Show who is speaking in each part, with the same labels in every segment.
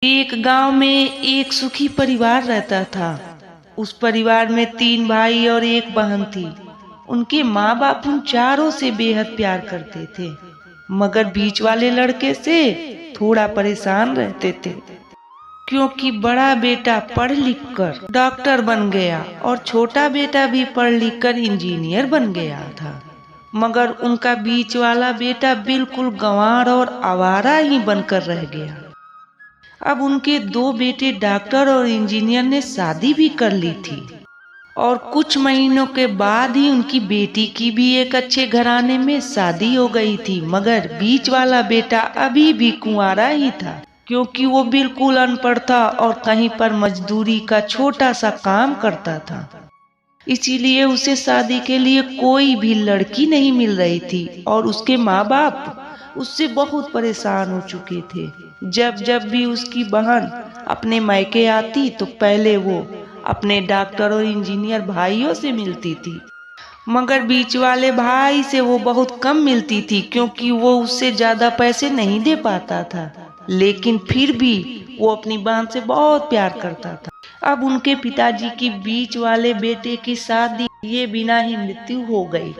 Speaker 1: एक गांव में एक सुखी परिवार रहता था। उस परिवार में 3 भाई और एक बहन थी। उनके माँ बाप उन चारों से बेहद प्यार करते थे, मगर बीच वाले लड़के से थोड़ा परेशान रहते थे, क्योंकि बड़ा बेटा पढ़ लिख कर डॉक्टर बन गया और छोटा बेटा भी पढ़ लिख कर इंजीनियर बन गया था। मगर उनका बीच वाला बेटा बिल्कुल गंवार और आवारा ही बनकर रह गया। अब उनके 2 बेटे डॉक्टर और इंजीनियर ने शादी भी कर ली थी और कुछ महीनों के बाद ही उनकी बेटी की भी एक अच्छे घराने में शादी हो गई थी। मगर बीच वाला बेटा अभी भी कुंवारा ही था, क्योंकि वो बिल्कुल अनपढ़ था और कहीं पर मजदूरी का छोटा सा काम करता था। इसीलिए उसे शादी के लिए कोई भी लड़की नहीं मिल रही थी और उसके माँ बाप उससे बहुत परेशान हो चुके थे। जब जब भी उसकी बहन अपने मायके आती तो पहले वो अपने डॉक्टर और इंजीनियर भाइयों से मिलती थी, मगर बीच वाले भाई से वो बहुत कम मिलती थी, क्योंकि वो उससे ज्यादा पैसे नहीं दे पाता था। लेकिन फिर भी वो अपनी बहन से बहुत प्यार करता था। अब उनके पिताजी की बीच वाले बेटे की शादी ये बिना ही मृत्यु हो गई।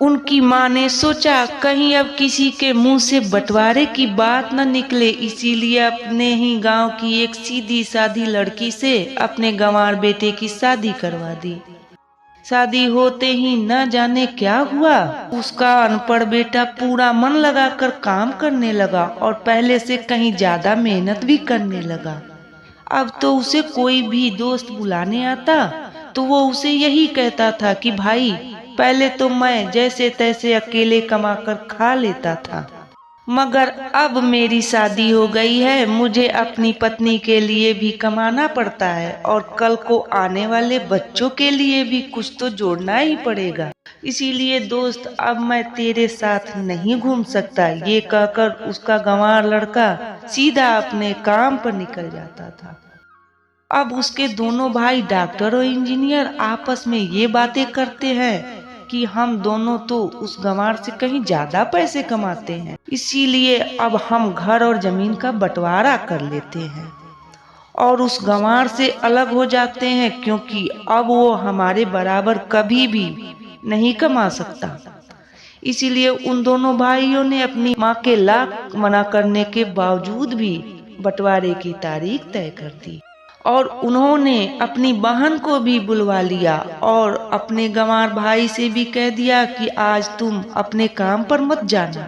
Speaker 1: उनकी माँ ने सोचा कहीं अब किसी के मुंह से बंटवारे की बात न निकले, इसीलिए अपने ही गांव की एक सीधी सादी लड़की से अपने गंवार बेटे की शादी करवा दी। शादी होते ही न जाने क्या हुआ, उसका अनपढ़ बेटा पूरा मन लगाकर काम करने लगा और पहले से कहीं ज्यादा मेहनत भी करने लगा। अब तो उसे कोई भी दोस्त बुलाने आता तो वो उसे यही कहता था कि भाई, पहले तो मैं जैसे तैसे अकेले कमाकर खा लेता था, मगर अब मेरी शादी हो गई है, मुझे अपनी पत्नी के लिए भी कमाना पड़ता है और कल को आने वाले बच्चों के लिए भी कुछ तो जोड़ना ही पड़ेगा। इसीलिए दोस्त, अब मैं तेरे साथ नहीं घूम सकता। ये कहकर उसका गंवार लड़का सीधा अपने काम पर निकल जाता था। अब उसके दोनों भाई डॉक्टर और इंजीनियर आपस में ये बातें करते हैं कि हम दोनों तो उस गंवार से कहीं ज्यादा पैसे कमाते हैं, इसीलिए अब हम घर और जमीन का बंटवारा कर लेते हैं और उस गंवार से अलग हो जाते हैं, क्योंकि अब वो हमारे बराबर कभी भी नहीं कमा सकता। इसीलिए उन दोनों भाइयों ने अपनी माँ के लाख मना करने के बावजूद भी बंटवारे की तारीख तय कर दी और उन्होंने अपनी बहन को भी बुलवा लिया और अपने गंवार भाई से भी कह दिया कि आज तुम अपने काम पर मत जाना,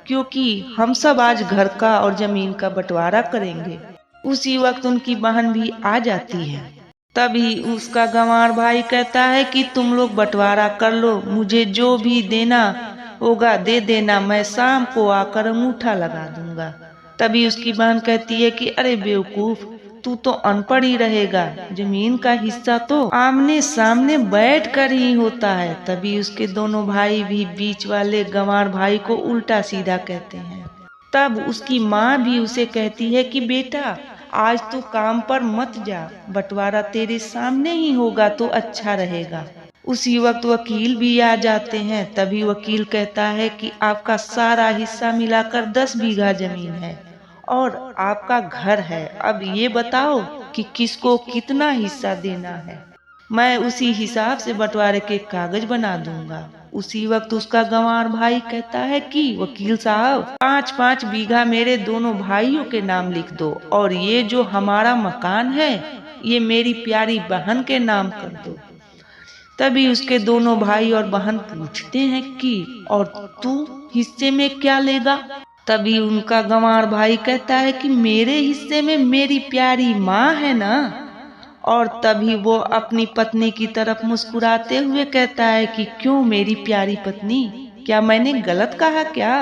Speaker 1: क्योंकि हम सब आज घर का और जमीन का बंटवारा करेंगे। उसी वक्त उनकी बहन भी आ जाती है। तभी उसका गंवार भाई कहता है कि तुम लोग बंटवारा कर लो, मुझे जो भी देना होगा दे देना, मैं शाम को आकर अंगूठा लगा दूंगा। तभी उसकी बहन कहती है कि अरे बेवकूफ, तू तो अनपढ़ ही रहेगा, जमीन का हिस्सा तो आमने सामने बैठ कर ही होता है। तभी उसके दोनों भाई भी बीच वाले गंवार भाई को उल्टा सीधा कहते हैं। तब उसकी माँ भी उसे कहती है कि बेटा, आज तू काम पर मत जा, बंटवारा तेरे सामने ही होगा तो अच्छा रहेगा। उसी वक्त वकील भी आ जाते हैं। तभी वकील कहता है कि आपका सारा हिस्सा मिलाकर 10 बीघा जमीन है और आपका घर है। अब ये बताओ कि किसको कितना हिस्सा देना है, मैं उसी हिसाब से बंटवारे के कागज बना दूंगा। उसी वक्त उसका गंवार भाई कहता है कि वकील साहब, 5-5 बीघा मेरे दोनों भाइयों के नाम लिख दो और ये जो हमारा मकान है ये मेरी प्यारी बहन के नाम कर दो। तभी उसके दोनों भाई और बहन पूछते हैं कि और तू हिस्से में क्या लेगा। तभी उनका गंवार भाई कहता है कि मेरे हिस्से में मेरी प्यारी माँ है ना। और तभी वो अपनी पत्नी की तरफ मुस्कुराते हुए कहता है कि क्यों मेरी प्यारी पत्नी, क्या मैंने गलत कहा क्या।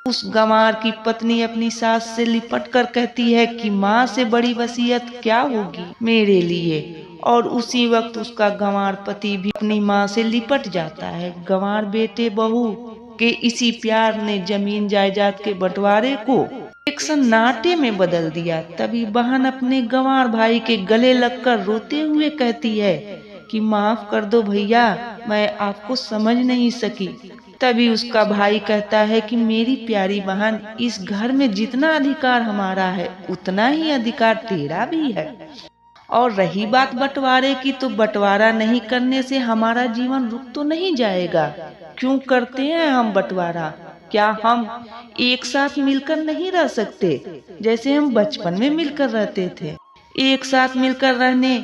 Speaker 1: उस गंवार की पत्नी अपनी सास से लिपट कर कहती है कि माँ से बड़ी वसीयत क्या होगी मेरे लिए। और उसी वक्त उसका गंवार पति भी अपनी माँ से लिपट जाता है। गंवार बेटे बहू के इसी प्यार ने जमीन जायदाद के बंटवारे को एक सन्नाटे में बदल दिया। तभी बहन अपने गंवार भाई के गले लगकर रोते हुए कहती है कि माफ कर दो भैया, मैं आपको समझ नहीं सकी। तभी उसका भाई कहता है कि मेरी प्यारी बहन, इस घर में जितना अधिकार हमारा है उतना ही अधिकार तेरा भी है। और रही बात बंटवारे की, तो बंटवारा नहीं करने से हमारा जीवन रुक तो नहीं जाएगा। क्यों करते हैं हम बंटवारा? क्या हम एक साथ मिलकर नहीं रह सकते, जैसे हम बचपन में मिलकर रहते थे? एक साथ मिलकर रहने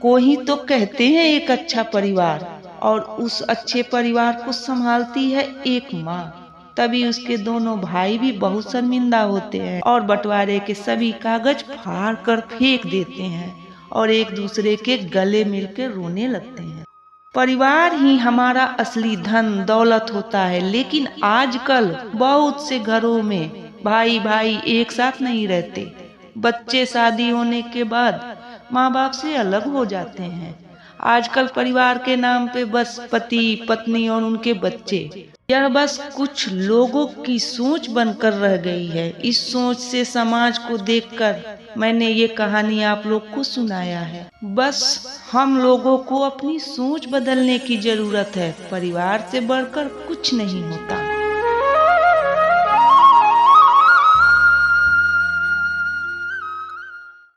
Speaker 1: को ही तो कहते हैं एक अच्छा परिवार, और उस अच्छे परिवार को संभालती है एक माँ। तभी उसके दोनों भाई भी बहुत शर्मिंदा होते हैं और बंटवारे के सभी कागज फाड़ कर फेंक देते हैं और एक दूसरे के गले मिलकर रोने लगते हैं। परिवार ही हमारा असली धन दौलत होता है, लेकिन आजकल बहुत से घरों में भाई भाई एक साथ नहीं रहते। बच्चे शादी होने के बाद माँ बाप से अलग हो जाते हैं। आजकल परिवार के नाम पे बस पति पत्नी और उनके बच्चे, यह बस कुछ लोगों की सोच बनकर रह गई है। इस सोच से समाज को देखकर मैंने ये कहानी आप लोग को सुनाया है। बस हम लोगों को अपनी सोच बदलने की जरूरत है। परिवार से बढ़कर कुछ नहीं होता।